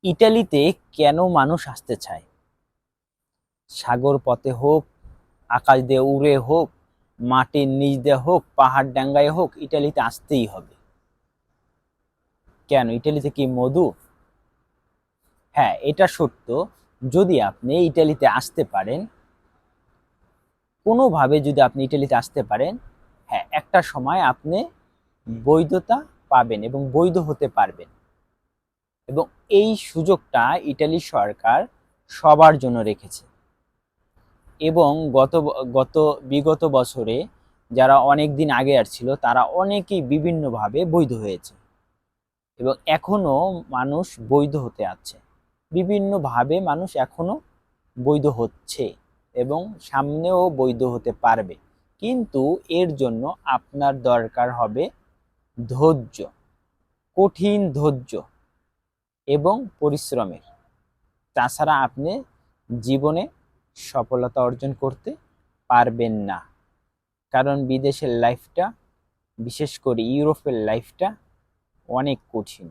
ইটালিতে কেন মানুষ আসতে চায়? সাগর পথে হোক, আকাশ দিয়ে উড়ে হোক, মাটির নিচ দিয়ে হোক, পাহাড় ডাঙ্গায় হোক, ইটালিতে আসতেই হবে। কেন? ইটালিতে কি মধু? হ্যাঁ, এটা সত্য। যদি আপনি ইটালিতে আসতে পারেন, কোনোভাবে যদি আপনি ইটালিতে আসতে পারেন, হ্যাঁ, একটা সময় আপনি বৈধতা পাবেন এবং বৈধ হতে পারবেন। এবং এই সুযোগটা ইটালি সরকার সবার জন্য রেখেছে। এবং গত বিগত বছরে যারা অনেক দিন আগে আসছিল তারা অনেকেই বিভিন্নভাবে বৈধ হয়েছে এবং এখনো মানুষ বৈধ হতে আছে। বিভিন্নভাবে মানুষ এখনো বৈধ হচ্ছে এবং সামনেও বৈধ হতে পারবে। কিন্তু এর জন্য আপনার দরকার হবে ধৈর্য, কঠিন ধৈর্য এবং পরিশ্রমের। তাছাড়া আপনি জীবনে সফলতা অর্জন করতে পারবেন না। কারণ বিদেশের লাইফটা, বিশেষ করে ইউরোপের লাইফটা অনেক কঠিন।